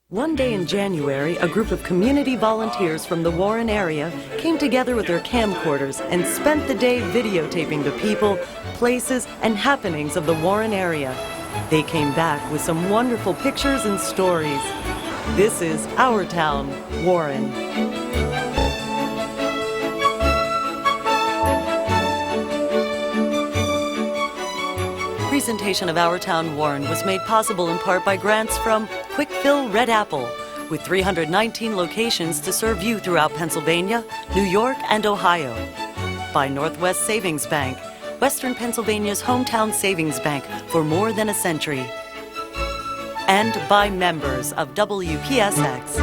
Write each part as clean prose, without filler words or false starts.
One day in January, a group of community volunteers from the Warren area came together with their camcorders and spent the day videotaping the people, places, and happenings of the Warren area. They came back with some wonderful pictures and stories. This is Our Town, Warren. Presentation of Our Town, Warren was made possible in part by grants from Quick Fill Red Apple, with 319 locations to serve you throughout Pennsylvania, New York, and Ohio. By Northwest Savings Bank, Western Pennsylvania's hometown savings bank for more than a century. And by members of WPSX.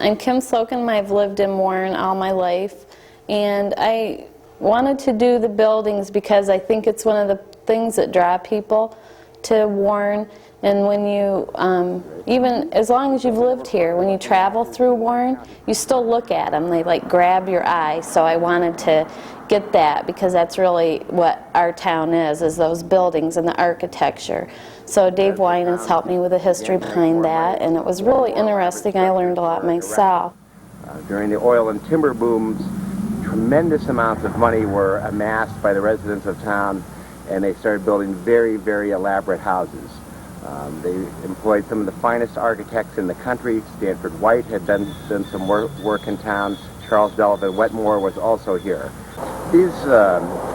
I'm Kim Soken. I've lived in Warren all my life, and I wanted to do the buildings because I think it's one of the things that draw people to Warren. And when you, even as long as you've lived here, when you travel through Warren, you still look at them. They like grab your eye. So I wanted to get that because that's really what our town is those buildings and the architecture. So Dave Winans helped me with the history behind that, and it was really interesting. I learned a lot myself. During the oil and timber booms, tremendous amounts of money were amassed by the residents of town, and they started building very, very elaborate houses. They employed some of the finest architects in the country. Stanford White had done some work in town. Charles Delavan Wetmore was also here. These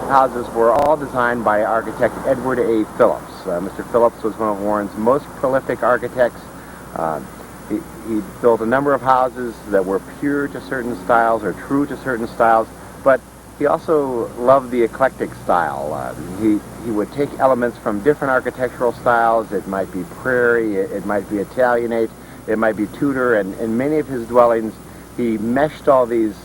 houses were all designed by architect Edward A. Phillips. Mr. Phillips was one of Warren's most prolific architects. He built a number of houses that were pure to certain styles or true to certain styles, but he also loved the eclectic style. He would take elements from different architectural styles. It might be prairie, it might be Italianate, it might be Tudor, and in many of his dwellings he meshed all these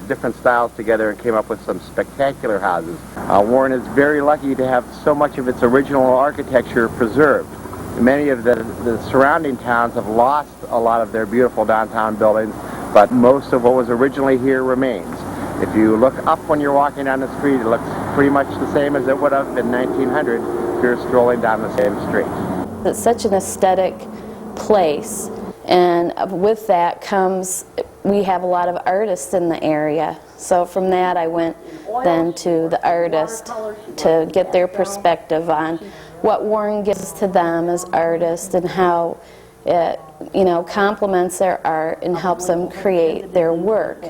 different styles together and came up with some spectacular houses. Warren is very lucky to have so much of its original architecture preserved. Many of the surrounding towns have lost a lot of their beautiful downtown buildings, but most of what was originally here remains. If you look up when you're walking down the street, it looks pretty much the same as it would have in 1900 if you're strolling down the same street. It's such an aesthetic place, and with that comes, we have a lot of artists in the area. So from that I went then to the artist to get their perspective on what Warren gives to them as artists and how it, complements their art and helps them create their work.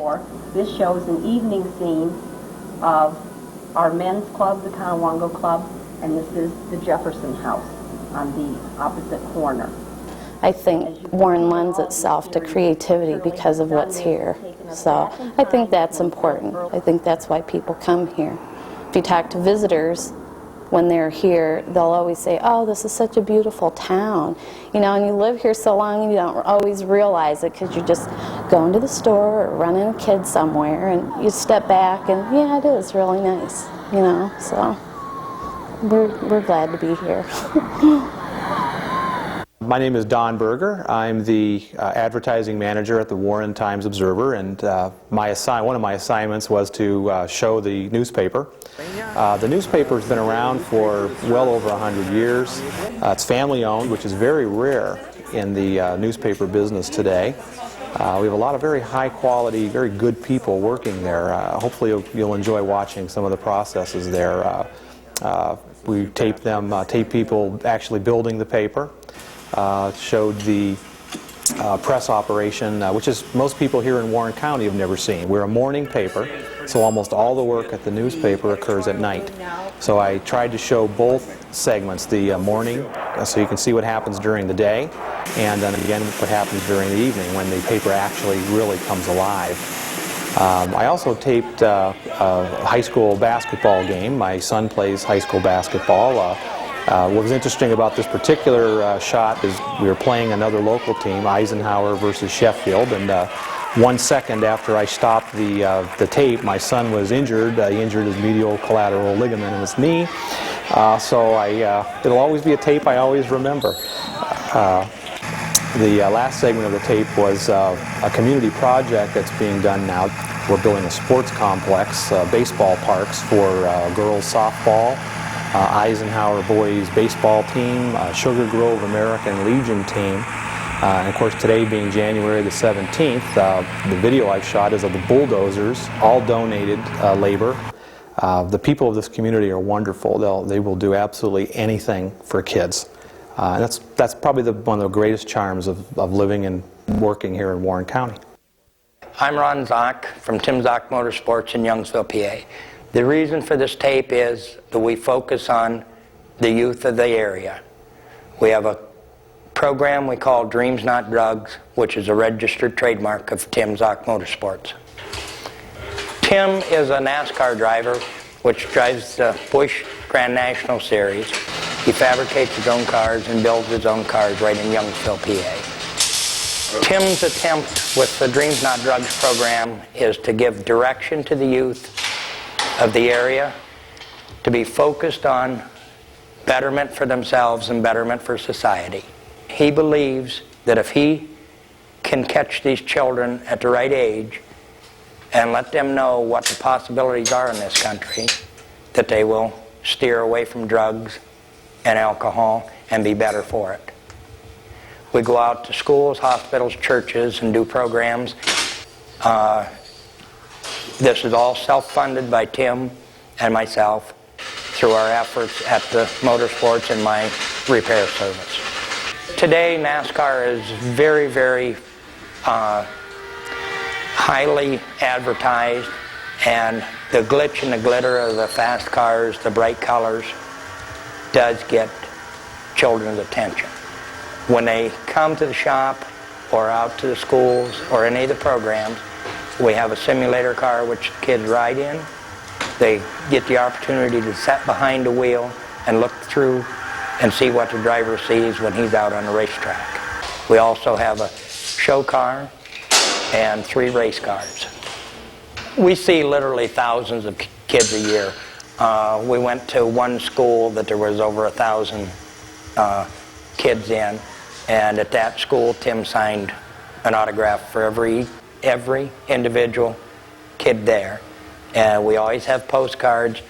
This shows an evening scene of our men's club, the Tonawongo Club, and this is the Jefferson House on the opposite corner. I think Warren lends itself to creativity because of what's here. So I think that's important. I think that's why people come here. If you talk to visitors, when they're here, they'll always say, oh, this is such a beautiful town. And you live here so long, you don't always realize it because you're just going to the store or running a kid somewhere, and you step back and, yeah, it is really nice, So we're glad to be here. My name is Don Berger. I'm the advertising manager at the Warren Times-Observer, and one of my assignments was to show the newspaper. The newspaper's been around for well over 100 years. It's family-owned, which is very rare in the newspaper business today. We have a lot of very high-quality, very good people working there. Hopefully you'll enjoy watching some of the processes there. We tape people actually building the paper. Showed the press operation, which is most people here in Warren County have never seen. We're a morning paper, so almost all the work at the newspaper occurs at night. So I tried to show both segments, the morning, so you can see what happens during the day, and then again what happens during the evening when the paper actually really comes alive. I also taped a high school basketball game. My son plays high school basketball. What was interesting about this particular shot is we were playing another local team, Eisenhower versus Sheffield, and 1 second after I stopped the tape, my son was injured. He injured his medial collateral ligament in his knee. So it'll always be a tape I always remember. The last segment of the tape was a community project that's being done now. We're building a sports complex, baseball parks for girls softball, Eisenhower boys baseball team, Sugar Grove American Legion team, And of course, today being January the 17th, the video I've shot is of the bulldozers, all donated labor. The people of this community are wonderful. They will do absolutely anything for kids. And that's probably one of the greatest charms of living and working here in Warren County. I'm Ron Zock from Tim Zock Motorsports in Youngsville, PA. The reason for this tape is that we focus on the youth of the area. We have a program we call Dreams Not Drugs, which is a registered trademark of Tim Zock Motorsports. Tim is a NASCAR driver which drives the Busch Grand National Series. He fabricates his own cars and builds his own cars right in Youngsville, PA. Tim's attempt with the Dreams Not Drugs program is to give direction to the youth of the area, to be focused on betterment for themselves and betterment for society. He believes that if he can catch these children at the right age and let them know what the possibilities are in this country, that they will steer away from drugs and alcohol and be better for it. We go out to schools, hospitals, churches, and do programs. This is all self-funded by Tim and myself through our efforts at the motorsports and my repair service. Today, NASCAR is very, very highly advertised, and the glitch and the glitter of the fast cars, the bright colors, does get children's attention. When they come to the shop or out to the schools or any of the programs, we have a simulator car which kids ride in. They get the opportunity to sit behind the wheel and look through and see what the driver sees when he's out on the racetrack. We also have a show car and 3 race cars. We see literally thousands of kids a year. We went to one school that there was over 1,000 kids in, and at that school Tim signed an autograph for every individual kid there. And we always have postcards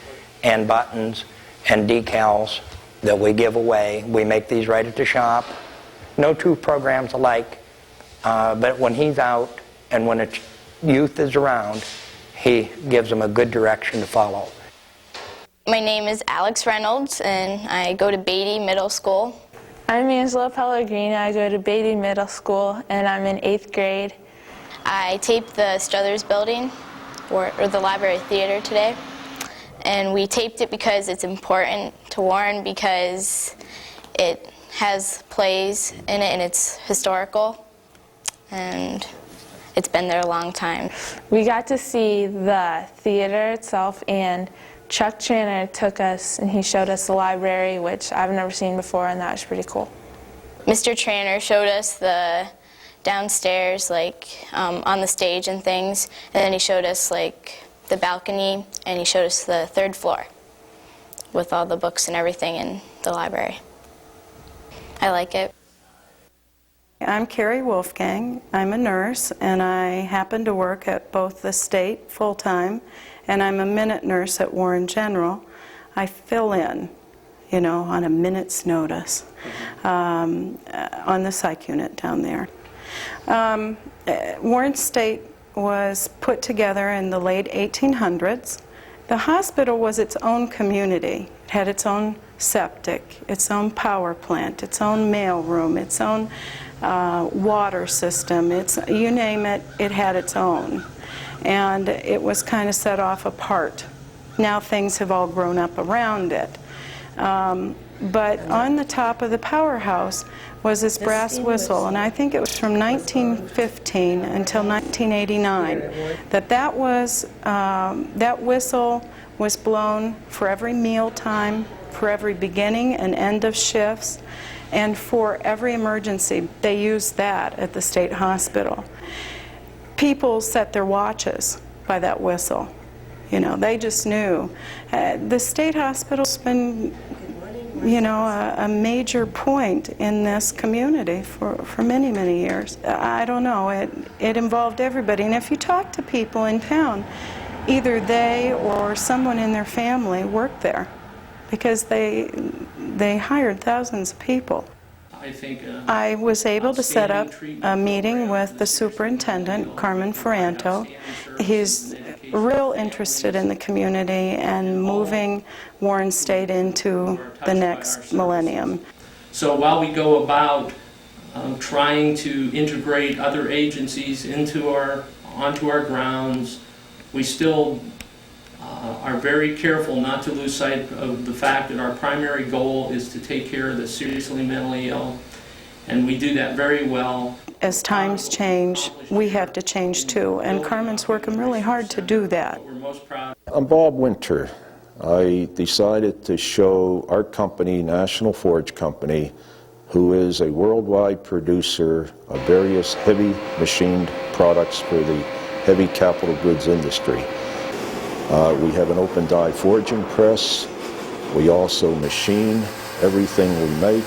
and buttons and decals that we give away. We make these right at the shop. No two programs alike, but when he's out and when a youth is around, he gives them a good direction to follow. My name is Alex Reynolds, and I go to Beatty Middle School. I'm Angela Pellegrino. I go to Beatty Middle School, and I'm in 8th grade. I taped the Struthers building, or the library theater today, and we taped it because it's important to Warren, because it has plays in it and it's historical, and it's been there a long time. We got to see the theater itself, and Chuck Tranter took us and he showed us the library, which I've never seen before, and that was pretty cool. Mr. Tranter showed us the downstairs, like on the stage and things, and then he showed us like the balcony, and he showed us the 3rd floor with all the books and everything in the library. I like it. I'm Carrie Wolfgang. I'm a nurse, and I happen to work at both the state full-time, and I'm a minute nurse at Warren General. I fill in, you know, on a minute's notice on the psych unit down there. Warren State was put together in the late 1800s. The hospital was its own community. It had its own septic, its own power plant, its own mail room, its own water system. You name it, it had its own. And it was kind of set off apart. Now things have all grown up around it. But on the top of the powerhouse was this brass whistle, and I think it was from 1915 until 1989 that whistle was blown for every meal time, for every beginning and end of shifts, and for every emergency. They used that at the state hospital. People set their watches by that whistle. You know, they just knew. The state hospital's been, you know, a major point in this community for many, many years. I don't know, it involved everybody. And if you talk to people in town, either they or someone in their family worked there, because they hired thousands of people. I was able to set up a meeting with the superintendent, Carmen Ferranto. He's real interested in the community and moving Warren State into the next millennium. So while we go about trying to integrate other agencies onto our grounds, we still are very careful not to lose sight of the fact that our primary goal is to take care of the seriously mentally ill, and we do that very well. As times change, we have to change too, and Carmen's working really hard to do that. I'm Bob Winter. I decided to show our company, National Forge Company, who is a worldwide producer of various heavy machined products for the heavy capital goods industry. We have an open die forging press. We also machine everything we make.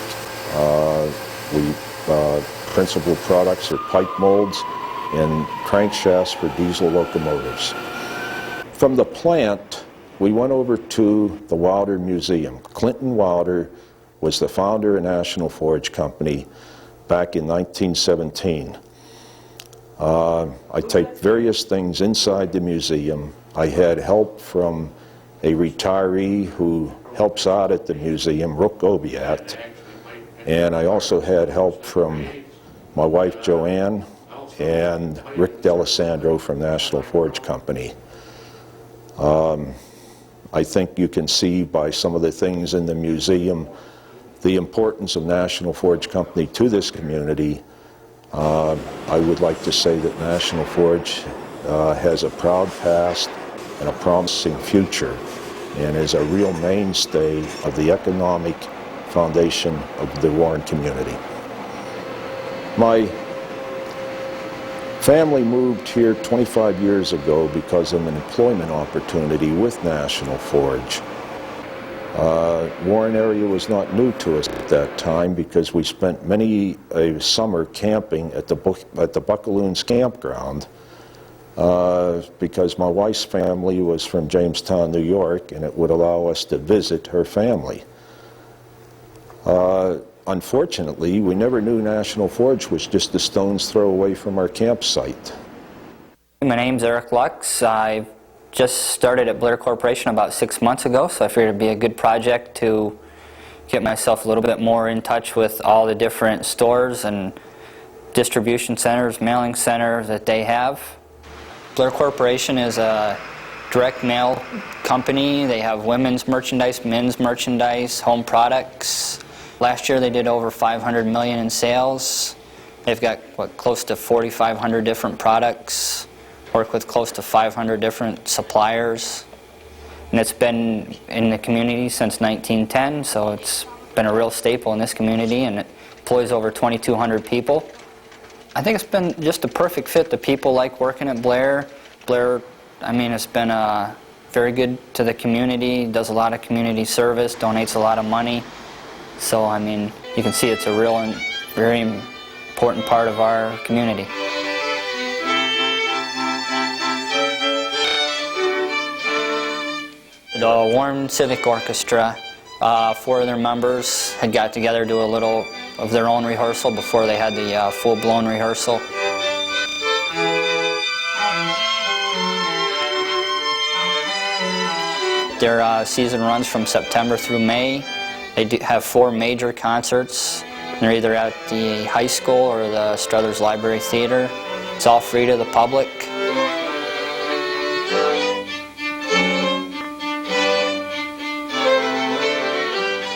Principal products are pipe molds and crankshafts for diesel locomotives. From the plant, we went over to the Wilder Museum. Clinton Wilder was the founder of National Forge Company back in 1917. I taped various things inside the museum. I had help from a retiree who helps out at the museum, Rook Obiat, and I also had help from my wife Joanne and Rick D'Alessandro from National Forge Company. I think you can see by some of the things in the museum the importance of National Forge Company to this community. I would like to say that National Forge has a proud past and a promising future and is a real mainstay of the economic foundation of the Warren community. My family moved here 25 years ago because of an employment opportunity with National Forge. Warren area was not new to us at that time because we spent many a summer camping at the Buckaloons campground because my wife's family was from Jamestown, New York, and it would allow us to visit her family. Unfortunately, we never knew National Forge was just a stone's throw away from our campsite. My name's Eric Lux. I just started at Blair Corporation about 6 months ago, so I figured it'd be a good project to get myself a little bit more in touch with all the different stores and distribution centers, mailing centers that they have. Blair Corporation is a direct mail company. They have women's merchandise, men's merchandise, home products. Last year they did over $500 million in sales. They've got close to 4,500 different products. Work with close to 500 different suppliers. And it's been in the community since 1910, so it's been a real staple in this community, and it employs over 2,200 people. I think it's been just a perfect fit. The people like working at Blair. Blair, I mean, it's been very good to the community, does a lot of community service, donates a lot of money. So, I mean, you can see it's a real and very important part of our community. The Warren Civic Orchestra, 4 of their members had got together to do a little of their own rehearsal before they had the full-blown rehearsal. Their season runs from September through May. They do have 4 major concerts. They're either at the high school or the Struthers Library Theater. It's all free to the public.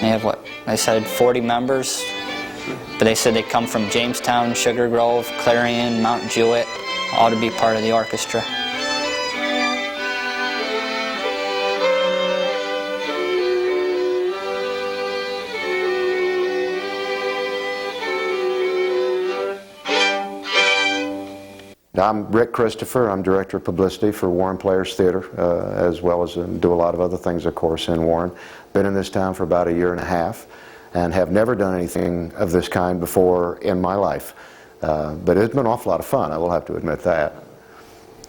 They have, what, they said 40 members, but they said they come from Jamestown, Sugar Grove, Clarion, Mount Jewett, all to be part of the orchestra. I'm Rick Christopher. I'm Director of Publicity for Warren Players Theater, as well as do a lot of other things, of course, in Warren. Been in this town for about 1.5 years and have never done anything of this kind before in my life. But it's been an awful lot of fun, I will have to admit that.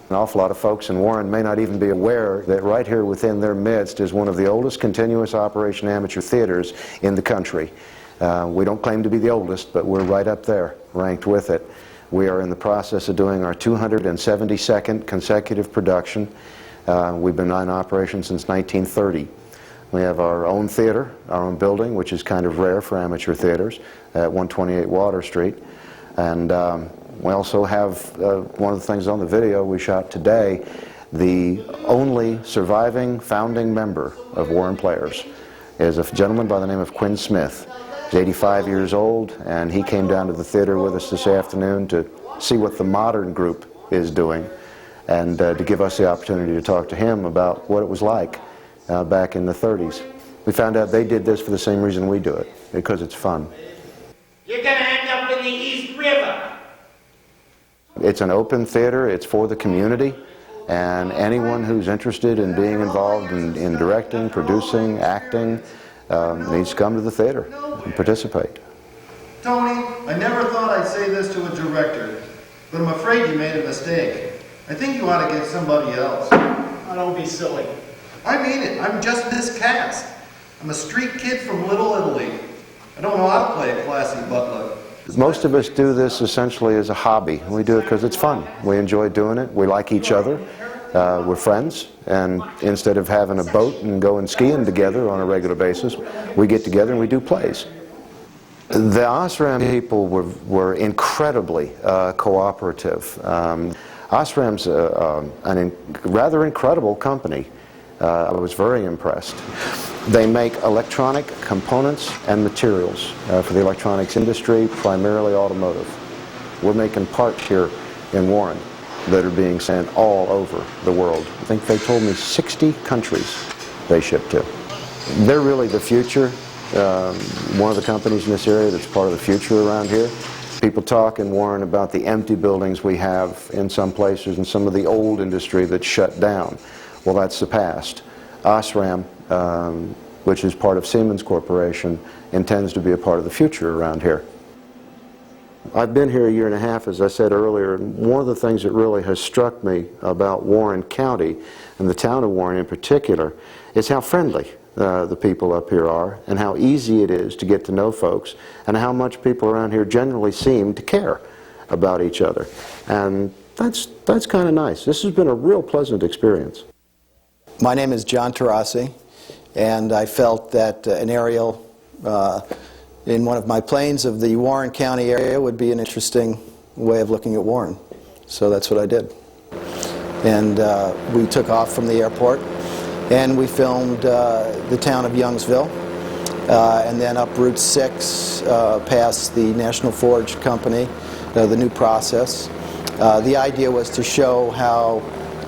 An awful lot of folks in Warren may not even be aware that right here within their midst is one of the oldest continuous operation amateur theaters in the country. We don't claim to be the oldest, but we're right up there, ranked with it. We are in the process of doing our 272nd consecutive production. We've been in operation since 1930. We have our own theater, our own building, which is kind of rare for amateur theaters, at 128 Water Street. And we also have, one of the things on the video we shot today, the only surviving founding member of Warren Players is a gentleman by the name of Quinn Smith. He's 85 years old, and he came down to the theater with us this afternoon to see what the modern group is doing, and to give us the opportunity to talk to him about what it was like back in the 30s. We found out they did this for the same reason we do it, because it's fun. You're going to end up in the East River. It's an open theater, it's for the community, and anyone who's interested in being involved in directing, producing, acting, needs to come to the theater and participate. Tony, I never thought I'd say this to a director, but I'm afraid you made a mistake. I think you ought to get somebody else. Oh, don't be silly. I mean it, I'm just miscast. I'm a street kid from Little Italy. I don't know how to play a classy butler. Most of us do this essentially as a hobby. We do it because it's fun. We enjoy doing it. We like each other. We're friends, and instead of having a boat and going skiing together on a regular basis, we get together and we do plays. The Osram people were incredibly cooperative. Osram's a rather incredible company. I was very impressed. They make electronic components and materials for the electronics industry, primarily automotive. We're making parts here in Warren that are being sent all over the world. I think they told me 60 countries they ship to. They're really the future. One of the companies in this area that's part of the future around here. People talk in Warren about the empty buildings we have in some places and some of the old industry that's shut down. Well, that's the past. Osram, which is part of Siemens Corporation, intends to be a part of the future around here. I've been here a year and a half, as I said earlier, and one of the things that really has struck me about Warren County, and the town of Warren in particular, is how friendly the people up here are, and how easy it is to get to know folks, and how much people around here generally seem to care about each other. And that's kind of nice. This has been a real pleasant experience. My name is John Tarasi, and I felt that an aerial in one of my planes of the Warren County area would be an interesting way of looking at Warren. So that's what I did. And we took off from the airport, and we filmed the town of Youngsville, and then up Route 6 past the National Forge Company, the new process. The idea was to show how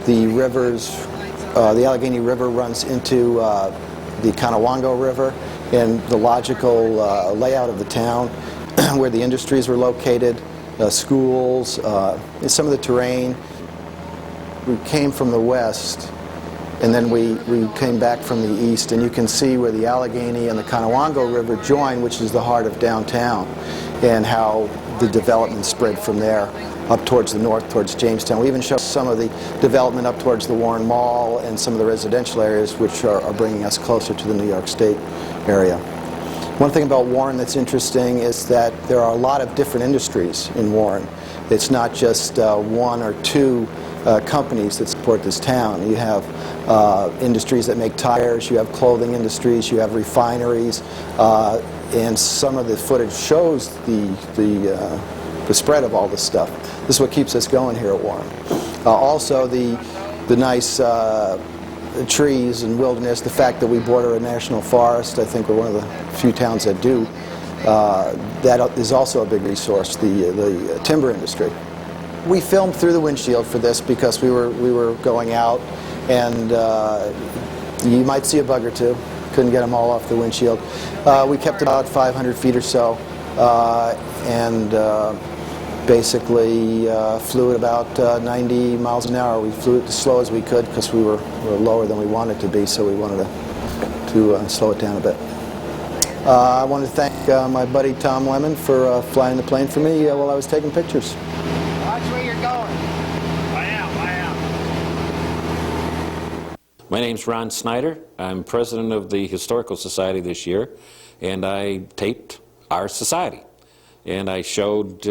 the rivers, the Allegheny River runs into the Conewango River, and the logical layout of the town, where the industries were located, schools, and some of the terrain. We came from the west, and then we came back from the east, and you can see where the Allegheny and the Conewango River join, which is the heart of downtown, and how the development spread from there up towards the north, towards Jamestown. We even show some of the development up towards the Warren Mall and some of the residential areas, which are bringing us closer to the New York State area. One thing about Warren that's interesting is that there are a lot of different industries in Warren. It's not just one or two companies that support this town. You have industries that make tires, you have clothing industries, you have refineries, and some of the footage shows the spread of all this stuff. This is what keeps us going here at Warren. Also, the nice trees and wilderness, the fact that we border a national forest. I think we're one of the few towns that do. That is also a big resource, the timber industry. We filmed through the windshield for this because we were going out, and you might see a bug or two. Couldn't get them all off the windshield. We kept about 500 feet or so, and basically flew at about 90 miles an hour. We flew it as slow as we could because we were lower than we wanted to be, so we wanted to slow it down a bit. I want to thank my buddy Tom Lemon for flying the plane for me while I was taking pictures. Watch where you're going. Bye out. My name's Ron Snyder. I'm president of the Historical Society this year, and I taped our society. And I showed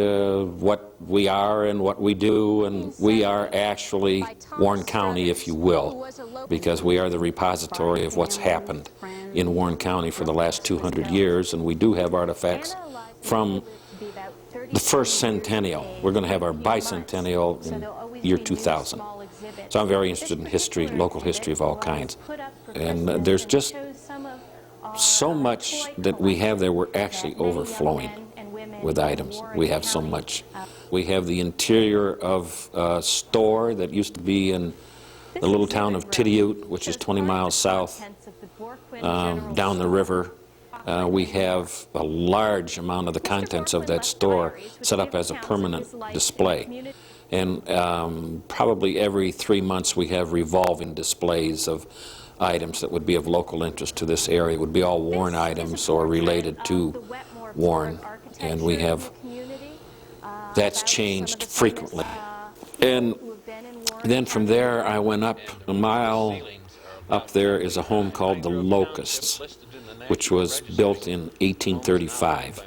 what we are and what we do, and we are actually Warren County, if you will, because we are the repository of what's happened in Warren County for the last 200 years, and we do have artifacts from the first centennial. We're going to have our bicentennial in year 2000. So I'm very interested in history, local history of all kinds. And there's just so much that we have there. We're actually overflowing with items. We have so much. We have the interior of a store that used to be in the little town of Tidioute, which is 20 miles south down the river. We have a large amount of the contents of that store set up as a permanent display. And probably every 3 months we have revolving displays of items that would be of local interest to this area. It would be all Warren items or related to Warren. And we have, that's changed frequently. And then from there I went up a mile. Up there is a home called the Locusts, which was built in 1835.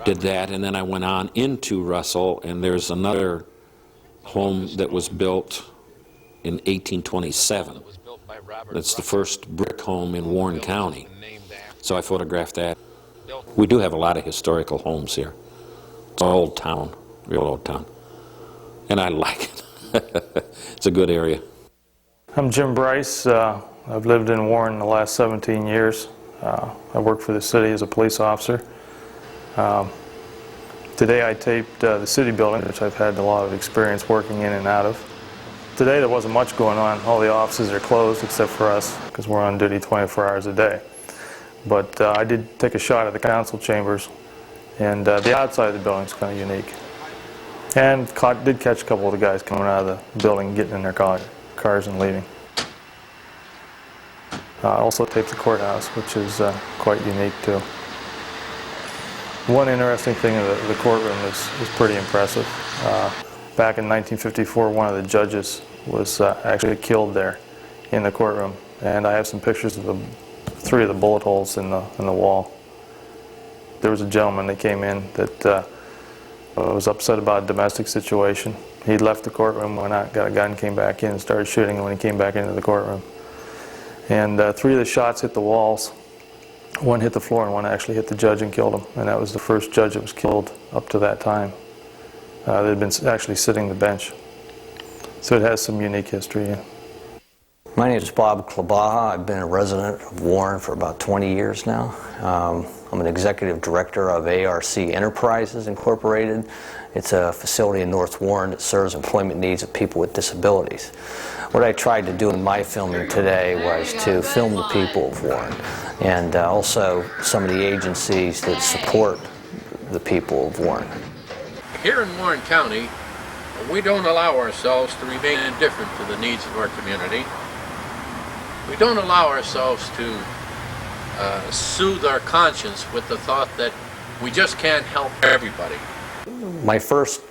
Did that, and then I went on into Russell, and there's another home that was built in 1827. It's the first brick home in Warren County. So I photographed that. We do have a lot of historical homes here. It's an old town, real old town. And I like it. It's a good area. I'm Jim Bryce. I've lived in Warren the last 17 years. I work for the city as a police officer. Today I taped the city building, which I've had a lot of experience working in and out of. Today there wasn't much going on. All the offices are closed except for us, because we're on duty 24 hours a day. But I did take a shot at the council chambers, and the outside of the building is kind of unique. And did catch a couple of the guys coming out of the building, getting in their cars and leaving. I also taped the courthouse, which is quite unique too. One interesting thing of the courtroom is pretty impressive. Back in 1954, one of the judges was actually killed there in the courtroom, and I have some pictures of 3 of the bullet holes in the wall. There was a gentleman that came in that was upset about a domestic situation. He left the courtroom, went out, got a gun, came back in, and started shooting when he came back into the courtroom. And 3 of the shots hit the walls. 1 hit the floor, and 1 actually hit the judge and killed him. And that was the first judge that was killed up to that time. They had been actually sitting the bench. So it has some unique history. Yeah. My name is Bob Klabaha. I've been a resident of Warren for about 20 years now. I'm an executive director of ARC Enterprises Incorporated. It's a facility in North Warren that serves employment needs of people with disabilities. What I tried to do in my filming today was to film the people of Warren, and also some of the agencies that support the people of Warren. Here in Warren County, we don't allow ourselves to remain indifferent to the needs of our community. We don't allow ourselves to soothe our conscience with the thought that we just can't help everybody. My first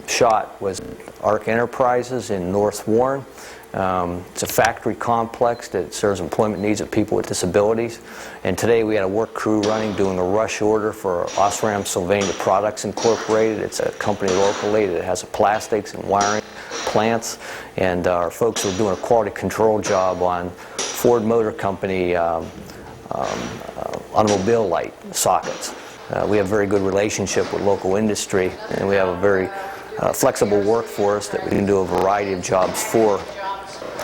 shot was ARC Enterprises in North Warren. It's a factory complex that serves employment needs of people with disabilities. And today we had a work crew running, doing a rush order for Osram Sylvania Products Incorporated. It's a company locally that has plastics and wiring plants. And our folks were doing a quality control job on Ford Motor Company automobile light sockets. We have a very good relationship with local industry, and we have a very flexible workforce that we can do a variety of jobs for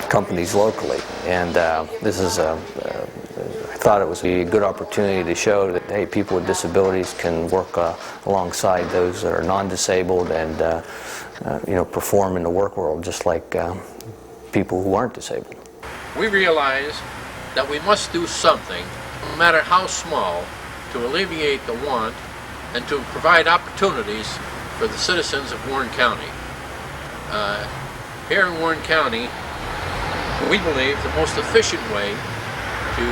companies locally. And this is I thought it was a good opportunity to show that, hey, people with disabilities can work alongside those that are non-disabled and perform in the work world just like people who aren't disabled. We realize that we must do something, no matter how small, to alleviate the want and to provide opportunities for the citizens of Warren County. Here in Warren County, we believe the most efficient way to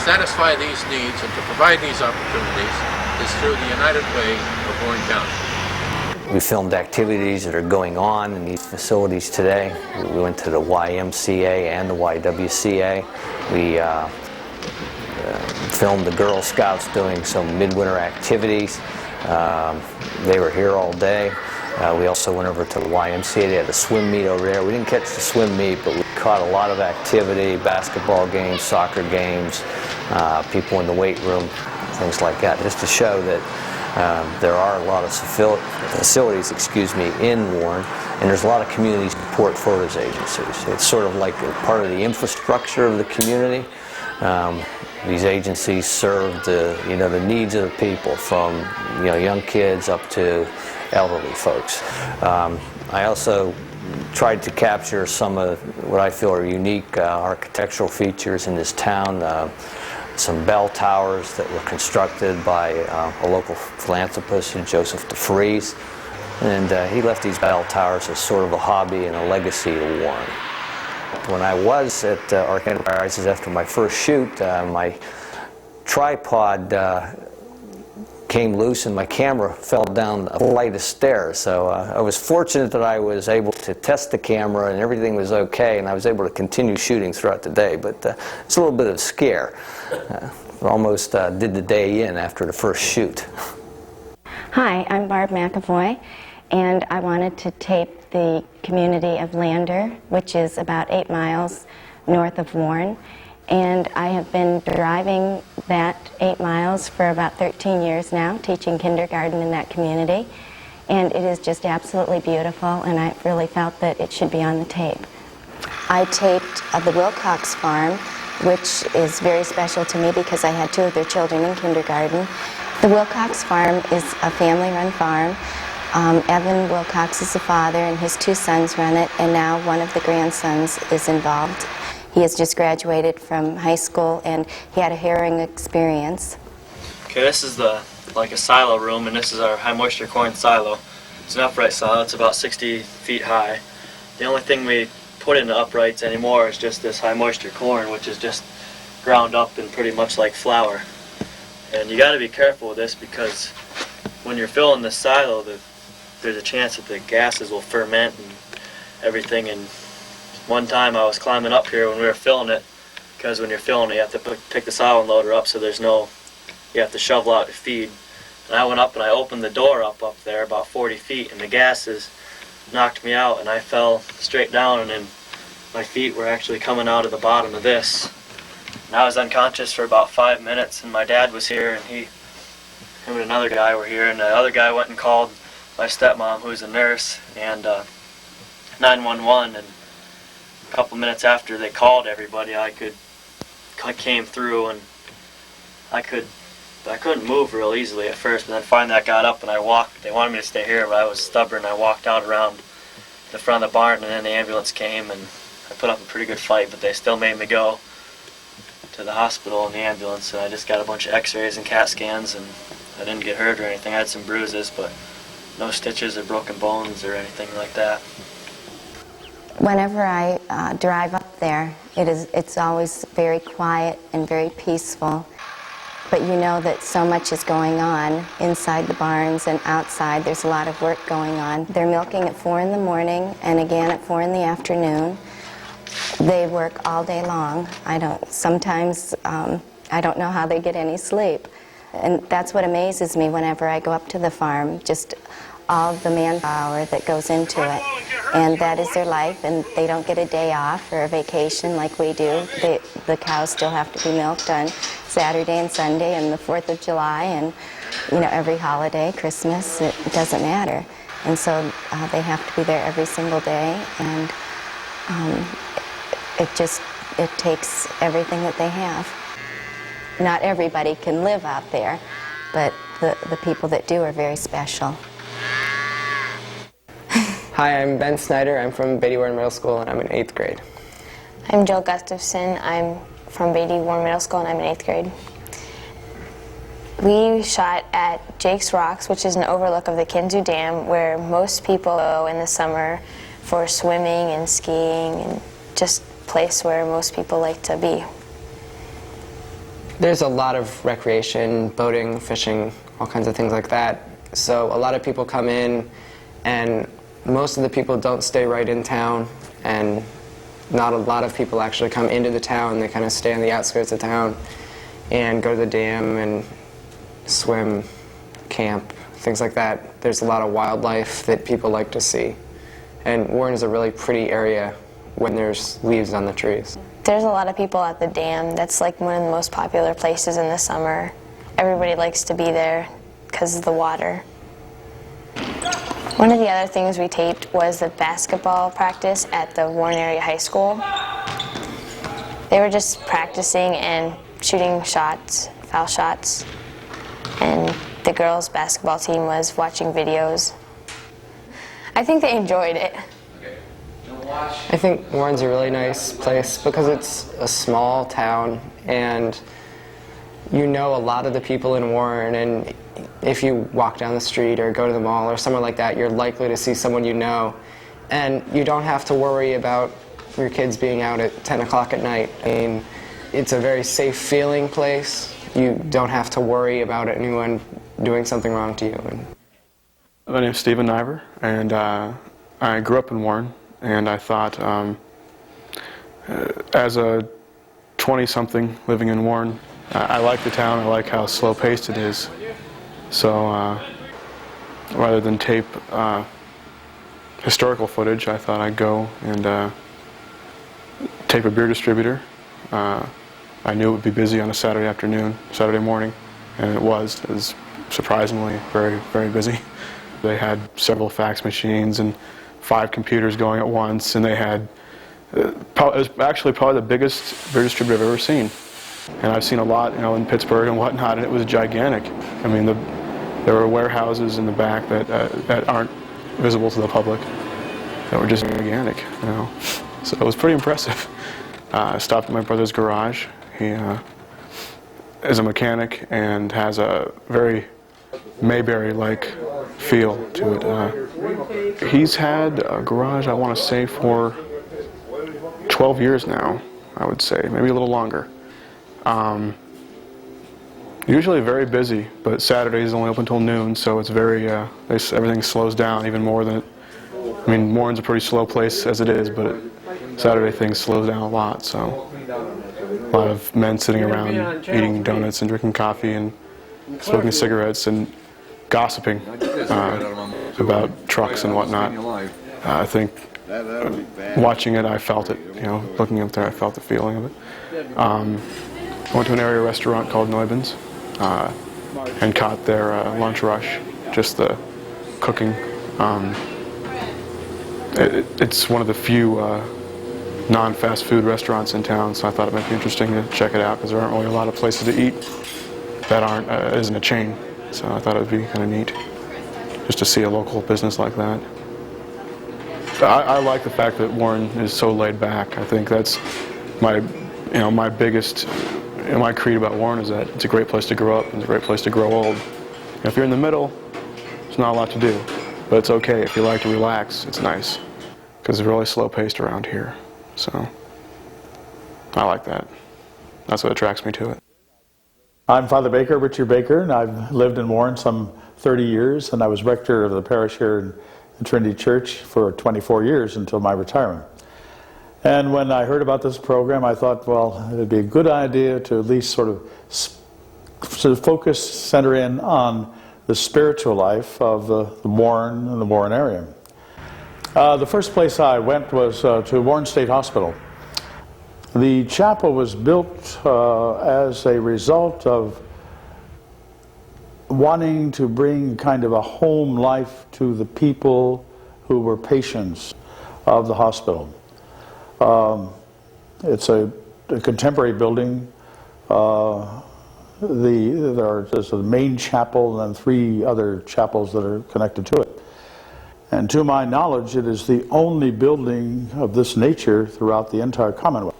satisfy these needs and to provide these opportunities is through the United Way of Warren County. We filmed activities that are going on in these facilities today. We went to the YMCA and the YWCA. We filmed the Girl Scouts doing some midwinter activities. They were here all day. We also went over to the YMCA. They had a swim meet over there. We didn't catch the swim meet, but we caught a lot of activity, basketball games, soccer games, people in the weight room, things like that, just to show that there are a lot of facilities, in Warren, and there's a lot of community support for those agencies. It's sort of like part of the infrastructure of the community. These agencies serve the needs of the people, from young kids up to elderly folks. I also tried to capture some of what I feel are unique architectural features in this town. Some bell towers that were constructed by a local philanthropist, Joseph DeFries, and he left these bell towers as sort of a hobby and a legacy to Warren. When I was at Arc Enterprises after my first shoot, my tripod came loose and my camera fell down a flight of stairs. So I was fortunate that I was able to test the camera and everything was okay, and I was able to continue shooting throughout the day. But it's a little bit of a scare. Almost did the day in after the first shoot. Hi, I'm Barb McAvoy, and I wanted to tape the community of Lander, which is about 8 miles north of Warren. And I have been driving that 8 miles for about 13 years now, teaching kindergarten in that community. And it is just absolutely beautiful, and I really felt that it should be on the tape. I taped the Wilcox farm, which is very special to me because I had 2 of their children in kindergarten. The Wilcox farm is a family-run farm. Evan Wilcox is the father, and his 2 sons run it, and now one of the grandsons is involved. He has just graduated from high school, and he had a harrowing experience. Okay, this is like a silo room, and this is our high moisture corn silo. It's an upright silo. It's about 60 feet high. The only thing we put in the uprights anymore is just this high moisture corn, which is just ground up and pretty much like flour. And you got to be careful with this because when you're filling this silo, there's a chance that the gases will ferment and everything. And one time I was climbing up here when we were filling it, because when you're filling it, you have to pick the silo loader up, so you have to shovel out your feed. And I went up and I opened the door up there about 40 feet, and the gases knocked me out, and I fell straight down, and then my feet were actually coming out of the bottom of this. And I was unconscious for about 5 minutes, and my dad was here, and him and another guy were here, and the other guy went and called my stepmom, who's a nurse, and 911, and a couple minutes after they called everybody, I came through, and I couldn't move real easily at first, but then finally I got up and I walked. They wanted me to stay here, but I was stubborn. I walked out around the front of the barn, and then the ambulance came, and I put up a pretty good fight, but they still made me go to the hospital in the ambulance, and I just got a bunch of x-rays and CAT scans, and I didn't get hurt or anything. I had some bruises, but no stitches or broken bones or anything like that. Whenever I drive up there, it's always very quiet and very peaceful. But you know that so much is going on inside the barns and outside. There's a lot of work going on. They're milking at 4 in the morning and again at 4 in the afternoon. They work all day long. Sometimes I don't know how they get any sleep. And that's what amazes me whenever I go up to the farm, just all the manpower that goes into it. And that is their life, and they don't get a day off or a vacation like we do. The cows still have to be milked on Saturday and Sunday and the 4th of July and every holiday, Christmas, it doesn't matter. And so they have to be there every single day, and it takes everything that they have. Not everybody can live out there, but the people that do are very special. Hi, I'm Ben Snyder. I'm from Beatty Warren Middle School, and I'm in 8th grade. I'm Jill Gustafson. I'm from Beatty Warren Middle School, and I'm in 8th grade. We shot at Jake's Rocks, which is an overlook of the Kinzu Dam, where most people go in the summer for swimming and skiing, and just a place where most people like to be. There's a lot of recreation, boating, fishing, all kinds of things like that. So a lot of people come in, and most of the people don't stay right in town, and not a lot of people actually come into the town. They kind of stay on the outskirts of town. and go to the dam and swim, camp, things like that. There's a lot of wildlife that people like to see. And Warren is a really pretty area when there's leaves on the trees. There's a lot of people at the dam. That's like one of the most popular places in the summer. Everybody likes to be there because of the water. One of the other things we taped was the basketball practice at the Warren Area High School. They were just practicing and shooting shots, foul shots, and the girls' basketball team was watching videos. I think they enjoyed it. I think Warren's a really nice place because it's a small town and you know a lot of the people in Warren, and if you walk down the street or go to the mall or somewhere like that, you're likely to see someone you know, and you don't have to worry about your kids being out at 10 o'clock at night. I mean, it's a very safe feeling place. You don't have to worry about anyone doing something wrong to you. My name is Stephen Niver, and I grew up in Warren, and I thought as a 20-something living in Warren, I like the town, I like how slow-paced it is. So rather than tape historical footage, I thought I'd go and tape a beer distributor. I knew it would be busy on a Saturday afternoon, Saturday morning, and it was surprisingly very, very busy. They had several fax machines and 5 computers going at once, and they had, it was actually probably the biggest beer distributor I've ever seen. And I've seen a lot, you know, in Pittsburgh and whatnot, and it was gigantic. I mean, there were warehouses in the back that aren't visible to the public that were just gigantic, you know. So it was pretty impressive. I stopped at my brother's garage. He is a mechanic and has a very Mayberry-like feel to it. He's had a garage, I want to say, for 12 years now, I would say, maybe a little longer. Usually very busy, but Saturdays only open until noon, so it's very, everything slows down even more than I mean, Warren's a pretty slow place as it is, but Saturday things slows down a lot, so a lot of men sitting around eating donuts and drinking coffee and smoking cigarettes and gossiping about trucks and whatnot. I think watching it, I felt it, you know, looking up there, I felt the feeling of it. I went to an area restaurant called Neubens and caught their lunch rush, just the cooking. It's one of the few non-fast food restaurants in town, so I thought it might be interesting to check it out because there aren't really a lot of places to eat that isn't a chain. So I thought it would be kind of neat just to see a local business like that. I like the fact that Warren is so laid back. I think that's my biggest, my creed about Warren is that it's a great place to grow up and it's a great place to grow old. If you're in the middle, there's not a lot to do, but it's okay. If you like to relax, it's nice because it's really slow-paced around here. So I like that. That's what attracts me to it. I'm Father Baker, Richard Baker, and I've lived in Warren some 30 years, and I was rector of the parish here in Trinity Church for 24 years until my retirement. And when I heard about this program, I thought, well, it would be a good idea to at least sort of focus, center in on the spiritual life of the Warren and the Warren area. The first place I went was to Warren State Hospital. The chapel was built as a result of wanting to bring kind of a home life to the people who were patients of the hospital. It's a contemporary building. There's a main chapel and then 3 other chapels that are connected to it. And to my knowledge, it is the only building of this nature throughout the entire Commonwealth.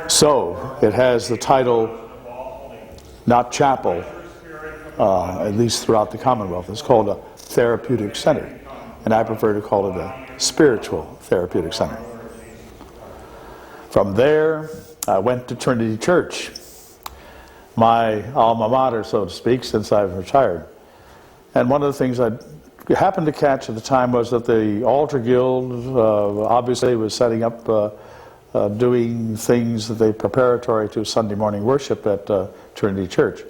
So it has the title, not chapel, at least throughout the Commonwealth. It's called a therapeutic center, and I prefer to call it a spiritual therapeutic center. From there, I went to Trinity Church, my alma mater, so to speak, since I've retired. And one of the things I happened to catch at the time was that the Altar Guild obviously was setting up doing things that they preparatory to Sunday morning worship at Trinity Church.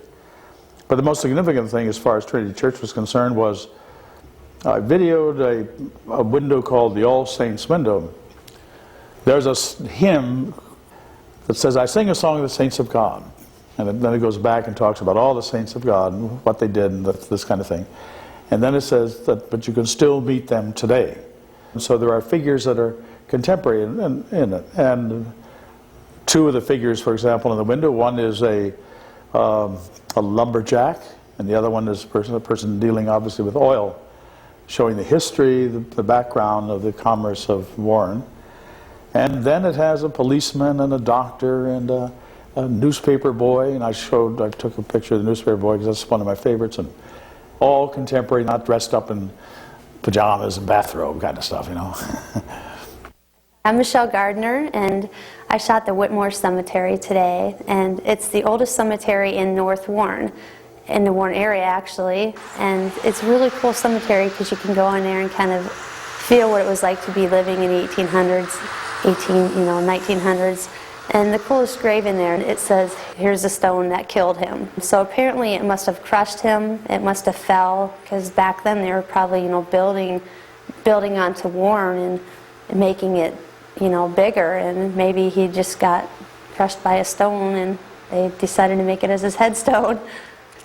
But the most significant thing as far as Trinity Church was concerned was I videoed a window called the All Saints window. There's a hymn that says, I sing a song of the saints of God. And then it goes back and talks about all the saints of God and what they did and this kind of thing. And then it says that, but you can still meet them today. And so there are figures that are contemporary in it. And two of the figures, for example, in the window, one is a lumberjack, and the other one is a person dealing obviously with oil, showing the history, the background of the commerce of Warren. And then it has a policeman and a doctor and a newspaper boy, and I took a picture of the newspaper boy because that's one of my favorites, and all contemporary, not dressed up in pajamas and bathrobe kind of stuff, you know. I'm Michelle Gardner, and I shot the Whitmore Cemetery today, and it's the oldest cemetery in North Warren, in the Warren area actually, and it's a really cool cemetery because you can go in there and kind of feel what it was like to be living in the 1800s, 1900s. And the coolest grave in there, it says, here's the stone that killed him. So apparently it must have crushed him, it must have fell, because back then they were probably, building onto Warren and making it, bigger, and maybe he just got crushed by a stone and they decided to make it as his headstone.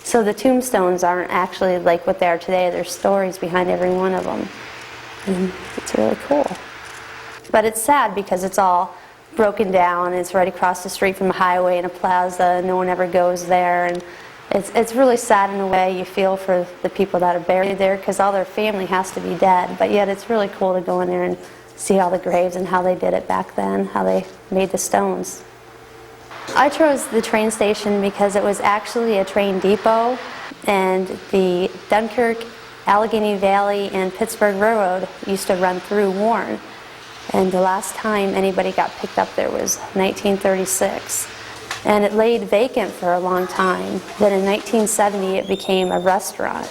So the tombstones aren't actually like what they are today, there's stories behind every one of them. And it's really cool. But it's sad because it's all broken down. It's right across the street from a highway and a plaza, and no one ever goes there. And it's really sad in a way. You feel for the people that are buried there because all their family has to be dead. But yet it's really cool to go in there and see all the graves and how they did it back then, how they made the stones. I chose the train station because it was actually a train depot, and the Dunkirk, Allegheny Valley, and Pittsburgh Railroad used to run through Warren. And the last time anybody got picked up there was 1936. And it laid vacant for a long time. Then in 1970 it became a restaurant.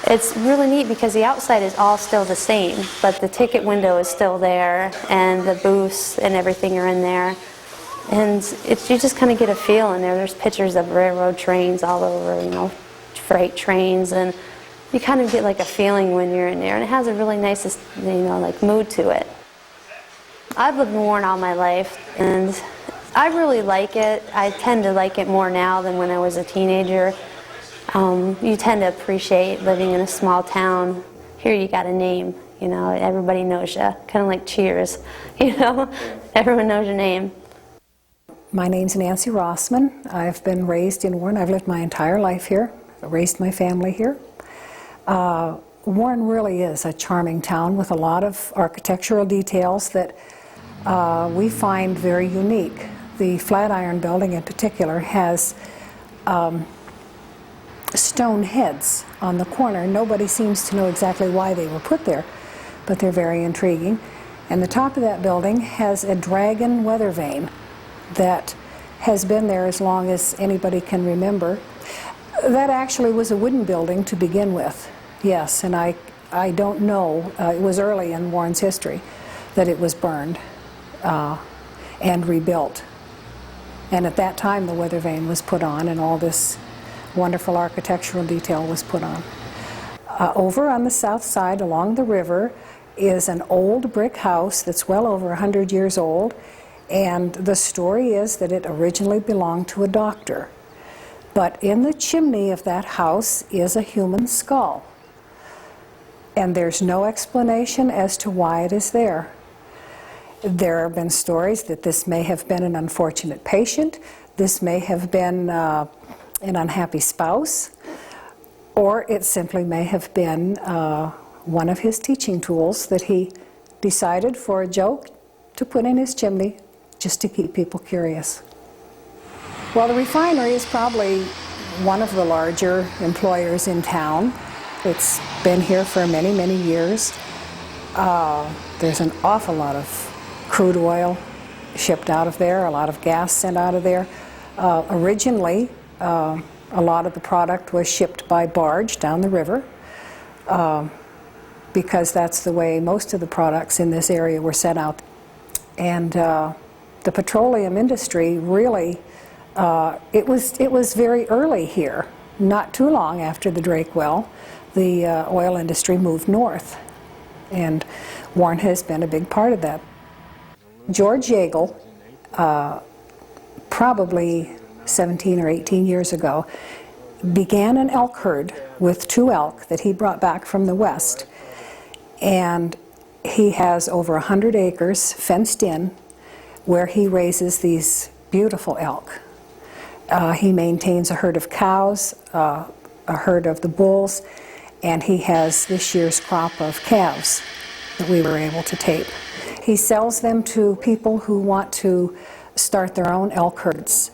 It's really neat because the outside is all still the same, but the ticket window is still there, and the booths and everything are in there. And you just kind of get a feel in there. There's pictures of railroad trains all over, freight trains, and you kind of get like a feeling when you're in there. And it has a really nice, mood to it. I've lived in Warren all my life, and I really like it. I tend to like it more now than when I was a teenager. You tend to appreciate living in a small town. Here you got a name, everybody knows you. Kind of like Cheers, everyone knows your name. My name's Nancy Rossman. I've been raised in Warren. I've lived my entire life here. I raised my family here. Warren really is a charming town with a lot of architectural details that we find very unique. The Flatiron Building in particular has stone heads on the corner. Nobody seems to know exactly why they were put there, but they're very intriguing. And the top of that building has a dragon weather vane that has been there as long as anybody can remember. That actually was a wooden building to begin with, yes, and I don't know, it was early in Warren's history that it was burned and rebuilt. And at that time the weather vane was put on and all this wonderful architectural detail was put on. Over on the south side along the river is an old brick house that's well over 100 years old, and the story is that it originally belonged to a doctor. But in the chimney of that house is a human skull, and there's no explanation as to why it is there. There have been stories that this may have been an unfortunate patient, this may have been an unhappy spouse, or it simply may have been one of his teaching tools that he decided for a joke to put in his chimney just to keep people curious. Well, the refinery is probably one of the larger employers in town. It's been here for many, many years. There's an awful lot of crude oil shipped out of there, a lot of gas sent out of there. Originally, a lot of the product was shipped by barge down the river because that's the way most of the products in this area were sent out. And the petroleum industry really, it was very early here. Not too long after the Drake well, the oil industry moved north, and Warren has been a big part of that. George Yeagle, probably 17 or 18 years ago, began an elk herd with 2 elk that he brought back from the west, and he has over 100 acres fenced in where he raises these beautiful elk. He maintains a herd of cows, a herd of the bulls, and he has this year's crop of calves that we were able to tape. He sells them to people who want to start their own elk herds.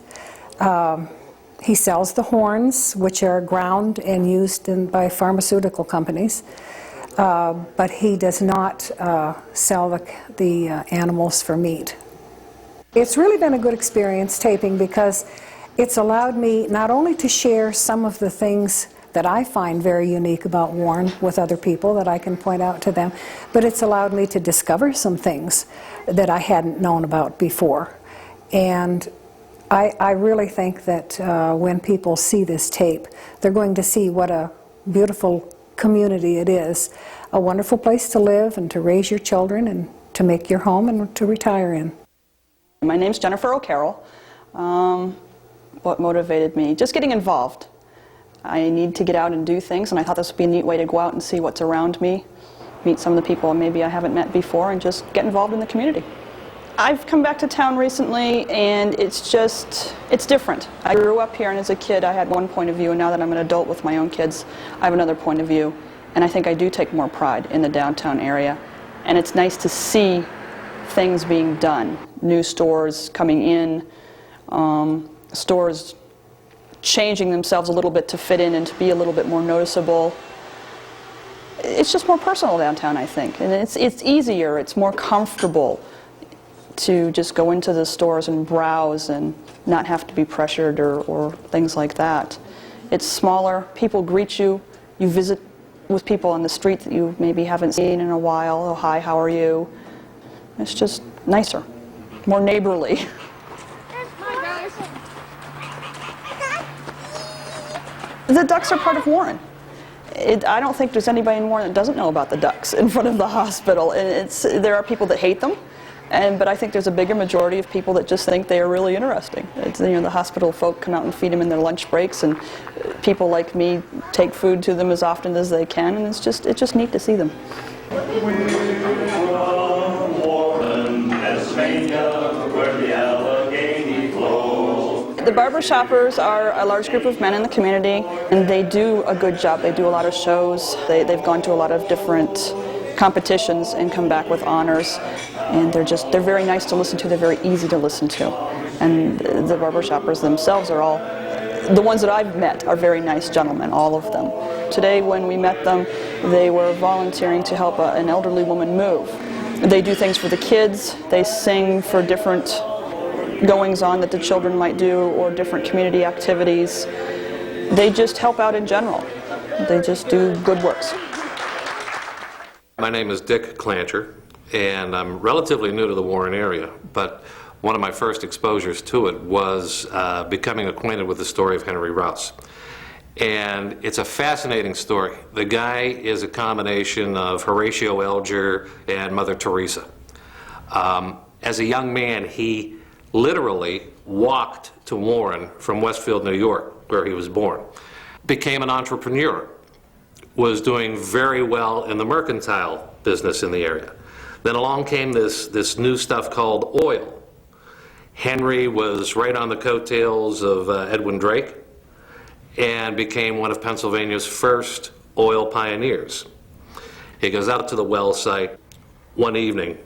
He sells the horns, which are ground and used by pharmaceutical companies, but he does not sell the animals for meat. It's really been a good experience taping because it's allowed me not only to share some of the things that I find very unique about Warren with other people that I can point out to them, but it's allowed me to discover some things that I hadn't known about before. And I really think that when people see this tape, they're going to see what a beautiful community it is, a wonderful place to live and to raise your children and to make your home and to retire in. My name's Jennifer O'Carroll. What motivated me? Just getting involved. I need to get out and do things, and I thought this would be a neat way to go out and see what's around me, meet some of the people maybe I haven't met before, and just get involved in the community. I've come back to town recently, and it's different. I grew up here, and as a kid I had one point of view, and now that I'm an adult with my own kids, I have another point of view, and I think I do take more pride in the downtown area, and it's nice to see things being done. New stores coming in, stores changing themselves a little bit to fit in and to be a little bit more noticeable. It's just more personal downtown, I think, and it's easier, it's more comfortable to just go into the stores and browse and not have to be pressured or things like that. It's smaller, people greet you, you visit with people on the street that you maybe haven't seen in a while. Oh, hi, how are you? It's just nicer, more neighborly. The ducks are part of Warren. I don't think there's anybody in Warren that doesn't know about the ducks in front of the hospital. And there are people that hate them, but I think there's a bigger majority of people that just think they are really interesting. The hospital folk come out and feed them in their lunch breaks, and people like me take food to them as often as they can, and it's just neat to see them. The barber shoppers are a large group of men in the community, and they do a good job. They do a lot of shows. They've gone to a lot of different competitions and come back with honors, and they're very nice to listen to. They're very easy to listen to, and the barber shoppers themselves are all, the ones that I've met are very nice gentlemen, all of them. Today when we met them, they were volunteering to help an elderly woman move. They do things for the kids. They sing for different goings-on that the children might do, or different community activities. They just help out in general. They just do good works. My name is Dick Clancher, and I'm relatively new to the Warren area, but one of my first exposures to it was becoming acquainted with the story of Henry Rouse. And it's a fascinating story. The guy is a combination of Horatio Alger and Mother Teresa. As a young man, he literally walked to Warren from Westfield, New York, where he was born. Became an entrepreneur. Was doing very well in the mercantile business in the area. Then along came this new stuff called oil. Henry was right on the coattails of Edwin Drake and became one of Pennsylvania's first oil pioneers. He goes out to the well site one evening.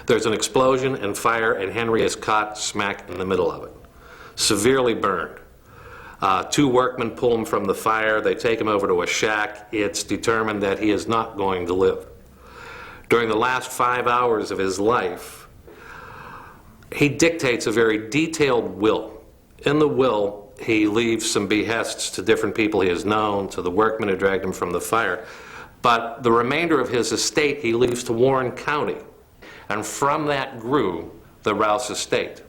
There's an explosion and fire, and Henry is caught smack in the middle of it, severely burned. 2 workmen pull him from the fire. They take him over to a shack. It's determined that he is not going to live. During the last 5 hours of his life, he dictates a very detailed will. In the will, he leaves some behests to different people he has known, to the workmen who dragged him from the fire. But the remainder of his estate he leaves to Warren County. And from that grew the Rouse estate.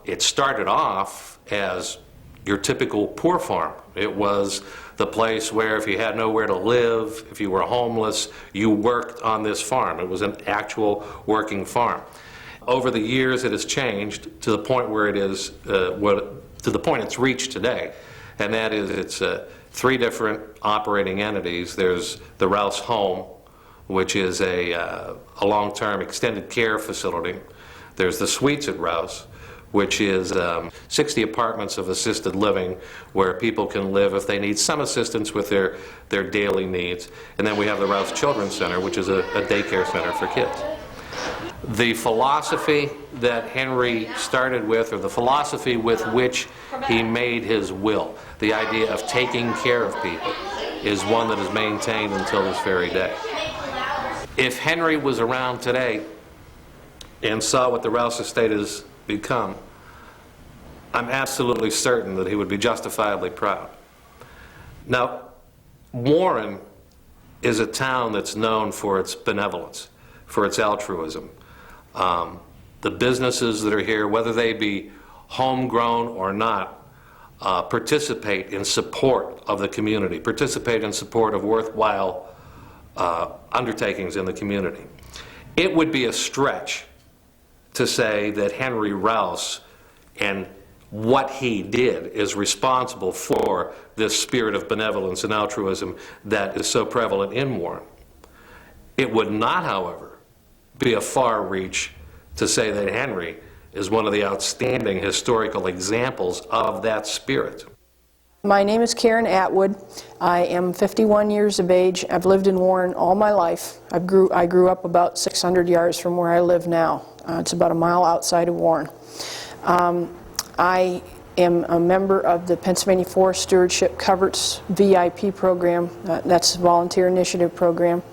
It started off as your typical poor farm. It was the place where if you had nowhere to live, if you were homeless, you worked on this farm. It was an actual working farm. Over the years it has changed to the point where it is, to the point it's reached today, and that is it's 3 different operating entities. There's the Rouse Home, which is a long-term extended care facility. There's the Suites at Rouse, which is 60 apartments of assisted living where people can live if they need some assistance with their daily needs. And then we have the Rouse Children's Center, which is a daycare center for kids. The philosophy that Henry started with, or the philosophy with which he made his will, the idea of taking care of people, is one that is maintained until this very day. If Henry was around today and saw what the Rouse estate has become, I'm absolutely certain that he would be justifiably proud. Now, Warren is a town that's known for its benevolence, for its altruism. The businesses that are here, whether they be homegrown or not, participate in support of the community, participate in support of worthwhile undertakings in the community. It would be a stretch to say that Henry Rouse and what he did is responsible for this spirit of benevolence and altruism that is so prevalent in Warren. It would not, however, be a far reach to say that Henry is one of the outstanding historical examples of that spirit. My name is Karen Atwood. I am 51 years of age. I've lived in Warren all my life. I grew up about 600 yards from where I live now. It's about a mile outside of Warren. I am a member of the Pennsylvania Forest Stewardship Coverts VIP program. That's a volunteer initiative program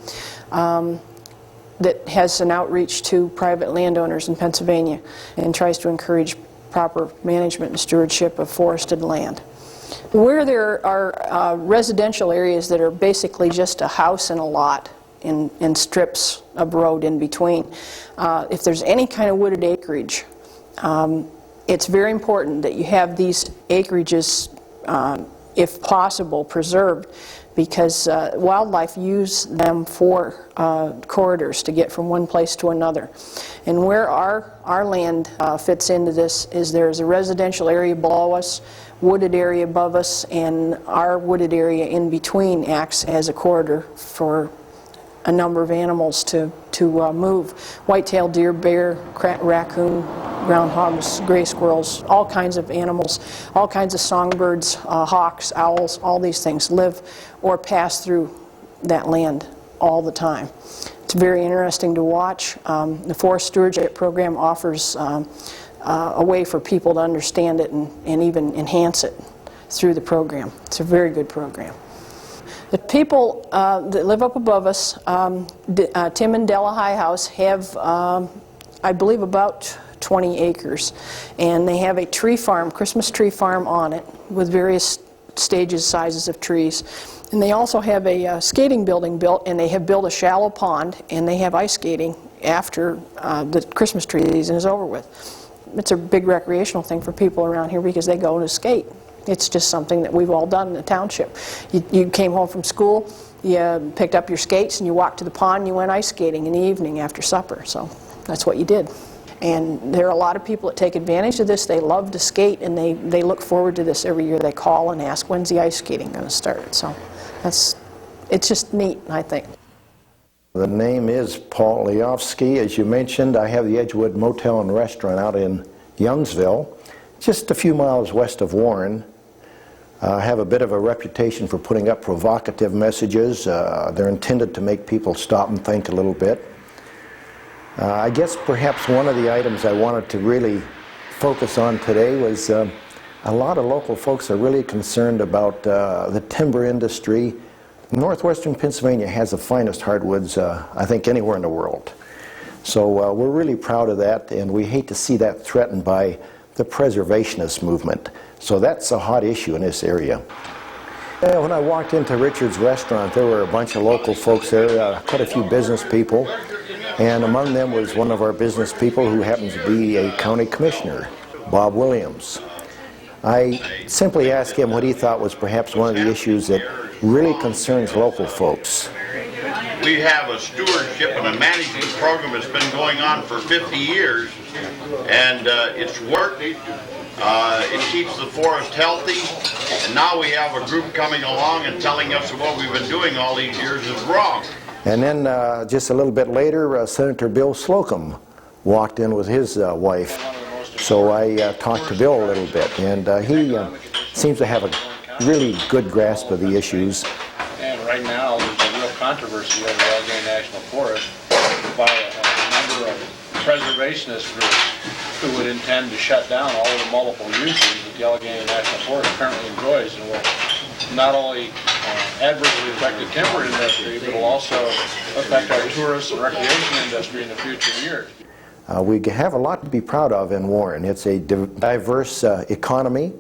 that has an outreach to private landowners in Pennsylvania and tries to encourage proper management and stewardship of forested land. Where there are residential areas that are basically just a house and a lot and strips of road in between, if there's any kind of wooded acreage, it's very important that you have these acreages, if possible, preserved, because wildlife use them for corridors to get from one place to another. And where our land fits into this is there's a residential area below us, wooded area above us, and our wooded area in between acts as a corridor for a number of animals to move. White-tailed deer, bear, raccoon, groundhogs, gray squirrels, all kinds of animals, all kinds of songbirds, hawks, owls, all these things live or pass through that land all the time. It's very interesting to watch. The Forest Stewardship Program offers a way for people to understand it and even enhance it through the program. It's a very good program. The people that live up above us, Tim and Della High House, have, I believe, about 20 acres. And they have a tree farm, Christmas tree farm on it, with various stages, sizes of trees. And they also have a skating building built, and they have built a shallow pond, and they have ice skating after the Christmas tree season is over with. It's a big recreational thing for people around here because they go to skate. It's just something that we've all done in the township. You came home from school, you picked up your skates, and you walked to the pond, and you went ice skating in the evening after supper. So that's what you did. And there are a lot of people that take advantage of this. They love to skate, and they look forward to this every year. They call and ask, when's the ice skating going to start? So it's just neat, I think. The name is Paul Leofsky. As you mentioned, I have the Edgewood Motel and Restaurant out in Youngsville, just a few miles west of Warren. I have a bit of a reputation for putting up provocative messages. They're intended to make people stop and think a little bit. I guess perhaps one of the items I wanted to really focus on today was a lot of local folks are really concerned about the timber industry. Northwestern Pennsylvania has the finest hardwoods, I think, anywhere in the world. So we're really proud of that, and we hate to see that threatened by the preservationist movement. So that's a hot issue in this area. When I walked into Richard's restaurant, there were a bunch of local folks there, quite a few business people. And among them was one of our business people who happens to be a county commissioner, Bob Williams. I simply asked him what he thought was perhaps one of the issues that really concerns local folks. We have a stewardship and a management program that's been going on for 50 years, and it's worked. It keeps the forest healthy, and now we have a group coming along and telling us that what we've been doing all these years is wrong. And then just a little bit later, Senator Bill Slocum walked in with his wife. So I talked to Bill a little bit, and he seems to have a really good grasp of the issues. And right now, there's a real controversy over the Allegheny National Forest by a number of preservationist groups who would intend to shut down all of the multiple uses that the Allegheny National Forest currently enjoys, and will not only adversely affect the timber industry, but will also affect our tourist and recreation industry in the future years. We have a lot to be proud of in Warren. It's a diverse economy.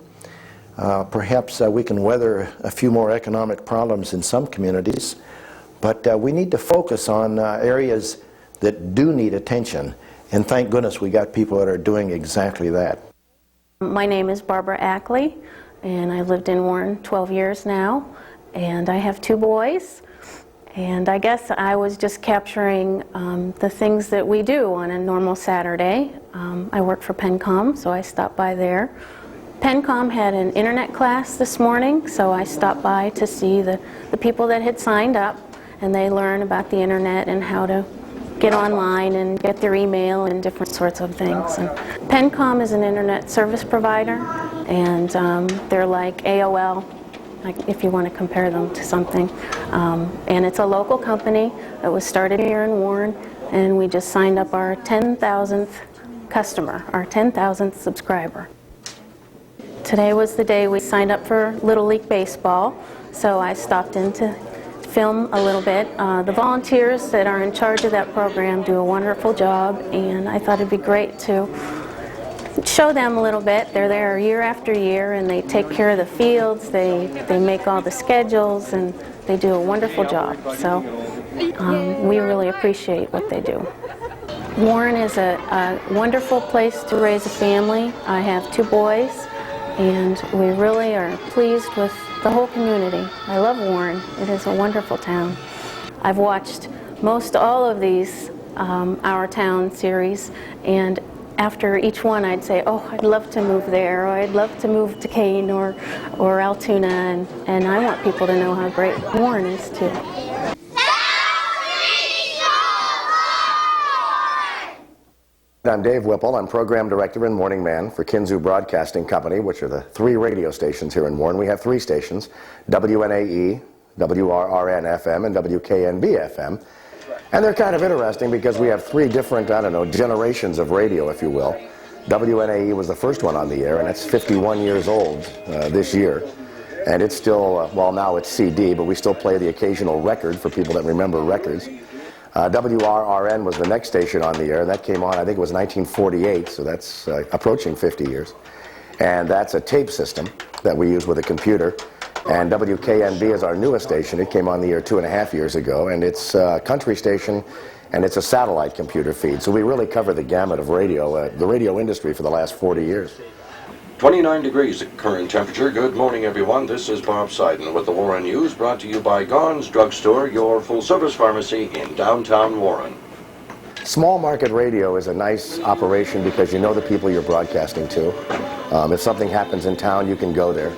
Perhaps we can weather a few more economic problems in some communities, but we need to focus on areas that do need attention, and thank goodness we got people that are doing exactly that. My name is Barbara Ackley, and I've lived in Warren 12 years now, and I have 2 boys. And I guess I was just capturing the things that we do on a normal Saturday. I work for PennCom, so I stopped by there. PennCom had an internet class this morning, so I stopped by to see the people that had signed up, and they learn about the internet and how to get online and get their email and different sorts of things. And PennCom is an internet service provider, and they're like AOL, like if you want to compare them to something. And it's a local company. It was started here in Warren, and we just signed up our 10,000th customer, our 10,000th subscriber. Today was the day we signed up for Little League Baseball, so I stopped in to film a little bit. The volunteers that are in charge of that program do a wonderful job, and I thought it'd be great to show them a little bit. They're there year after year, and they take care of the fields, they make all the schedules, and they do a wonderful job. So we really appreciate what they do. Warren is a wonderful place to raise a family. I have 2 boys, and we really are pleased with the whole community. I love Warren. It is a wonderful town. I've watched most all of these Our Town series, and after each one I'd say, oh, I'd love to move there, or I'd love to move to Kane or Altoona, and I want people to know how great Warren is too. I'm Dave Whipple. I'm Program Director and Morning Man for Kinzu Broadcasting Company, which are the 3 radio stations here in Warren. We have 3 stations, WNAE, WRRN-FM, and WKNB-FM. And they're kind of interesting because we have 3 different, I don't know, generations of radio, if you will. WNAE was the first one on the air, and it's 51 years old this year. And it's still, well, now it's CD, but we still play the occasional record for people that remember records. WRRN was the next station on the air, and that came on, I think it was 1948, so that's approaching 50 years. And that's a tape system that we use with a computer. And WKNB is our newest station. It came on the air 2.5 years ago, and it's a country station, and it's a satellite computer feed. So we really cover the gamut of radio, the radio industry for the last 40 years. 29 degrees at current temperature. Good morning, everyone. This is Bob Seiden with the Warren News, brought to you by Gaughan's Drugstore, your full-service pharmacy in downtown Warren. Small market radio is a nice operation because you know the people you're broadcasting to. If something happens in town, you can go there.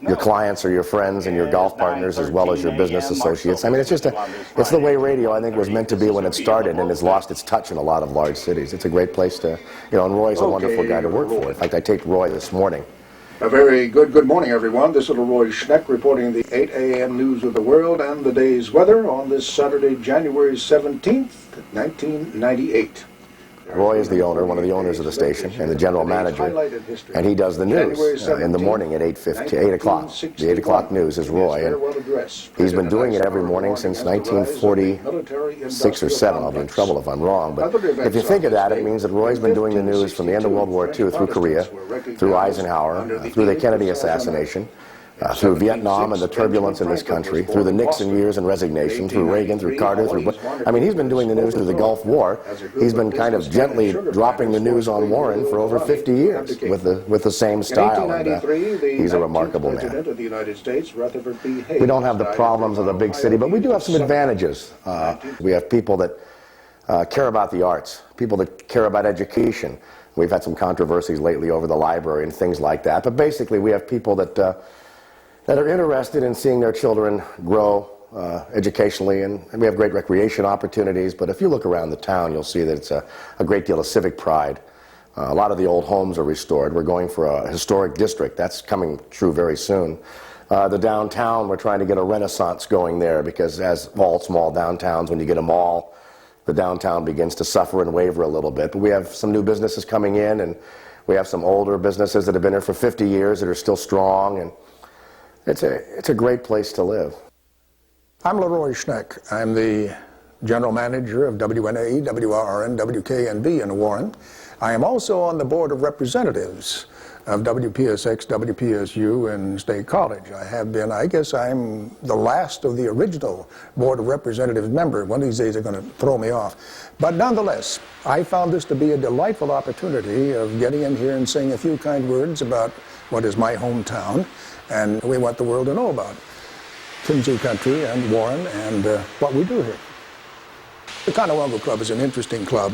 Your clients are your friends and your golf partners as well as your business associates. I mean, it's the way radio, I think, was meant to be when it started and has lost its touch in a lot of large cities. It's a great place to, you know, and Roy's a wonderful guy to work for. In fact, I taped Roy this morning. A very good morning, everyone. This is Roy Schneck reporting the 8 a.m. news of the world and the day's weather on this Saturday, January 17th, 1998. Roy is the owner, one of the owners of the station, and the general manager, and he does the news in the morning at 8 o'clock. The 8 o'clock news is Roy, and he's been doing it every morning since 1946 or 7. I'll be in trouble if I'm wrong, but if you think of that, it means that Roy's been doing the news from the end of World War II through Korea, through Eisenhower, through the Kennedy assassination, through Vietnam and the turbulence in this country, through the Nixon years and resignation, through Reagan, through Carter, through Bush. I mean, he's been doing the news through the Gulf War. He's been kind of gently dropping the news on Warren for over 50 years with the same style. And, he's a remarkable man. We don't have the problems of the big city, but we do have some advantages. We have people that care about the arts, people that care about education. We've had some controversies lately over the library and things like that, but basically we have people that are interested in seeing their children grow educationally, and we have great recreation opportunities. But if you look around the town, you'll see that it's a great deal of civic pride. A lot of the old homes are restored. We're going for a historic district. That's coming true very soon. The downtown, we're trying to get a renaissance going there, because as all small downtowns, when you get a mall, the downtown begins to suffer and waver a little bit. But we have some new businesses coming in, and we have some older businesses that have been here for 50 years that are still strong, and it's a great place to live. I'm Leroy Schneck. I'm the general manager of WNAE, WRRN, WKNB in Warren. I am also on the board of representatives of WPSX, WPSU, and State College. I have been, I guess I'm the last of the original Board of Representatives member. One of these days they're going to throw me off. But nonetheless, I found this to be a delightful opportunity of getting in here and saying a few kind words about what is my hometown, and we want the world to know about Kinzua Country and Warren and what we do here. The Conewango Club is an interesting club.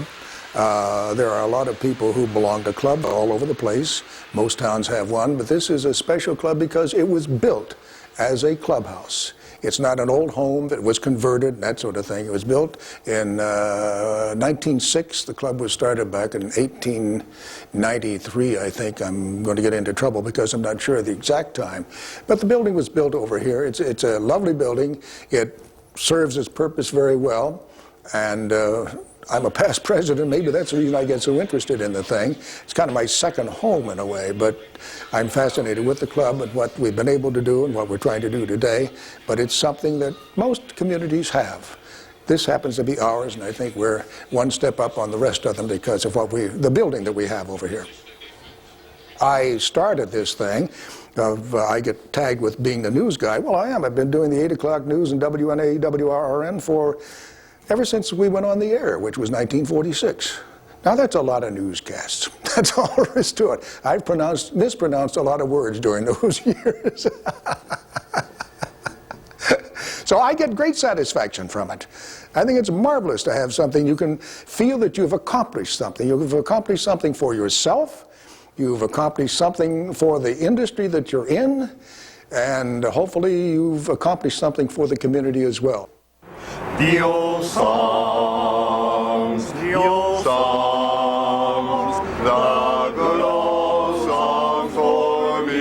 There are a lot of people who belong to clubs all over the place. Most towns have one, but this is a special club because it was built as a clubhouse. It's not an old home that was converted, that sort of thing. It was built in 1906. The club was started back in 1893, I think. I'm going to get into trouble because I'm not sure of the exact time. But the building was built over here. It's a lovely building. It serves its purpose very well. And I'm a past president. Maybe that's the reason I get so interested in the thing. It's kind of my second home in a way, but I'm fascinated with the club and what we've been able to do and what we're trying to do today. But it's something that most communities have. This happens to be ours, and I think we're one step up on the rest of them because of the building that we have over here. I started this thing. I get tagged with being the news guy. Well, I am. I've been doing the 8 o'clock news in WNA, WRRN ever since we went on the air, which was 1946. Now that's a lot of newscasts. That's all there is to it. I've mispronounced a lot of words during those years. So I get great satisfaction from it. I think it's marvelous to have something you can feel that you've accomplished something. You've accomplished something for yourself. You've accomplished something for the industry that you're in. And hopefully you've accomplished something for the community as well. The old songs, the good old songs for me.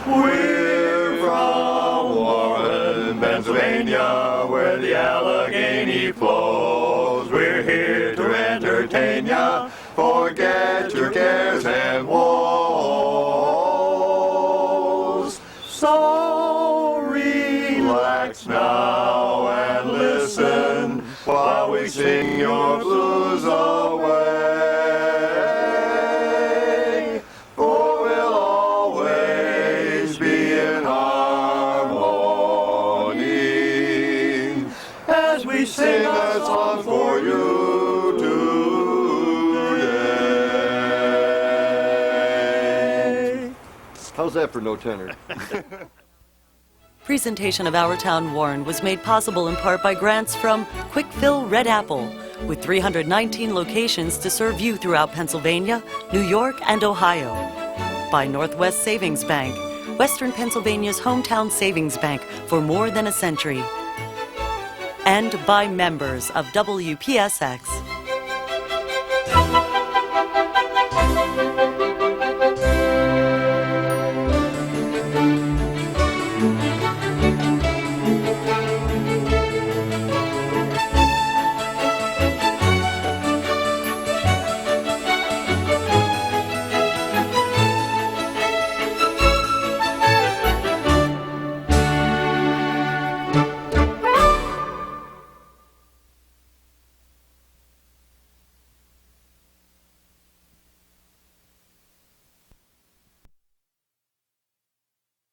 We're from Warren, Pennsylvania, where the Allegheny flows. We're here to entertain ya, forget your cares and woes. So relax now and listen while we sing your blues away. For we'll always be in harmony as we sing that song for you today. How's that for no tenor? Presentation of Our Town Warren was made possible in part by grants from Quick Fill Red Apple, with 319 locations to serve you throughout Pennsylvania, New York, and Ohio. By Northwest Savings Bank, Western Pennsylvania's hometown savings bank for more than a century. And by members of WPSX.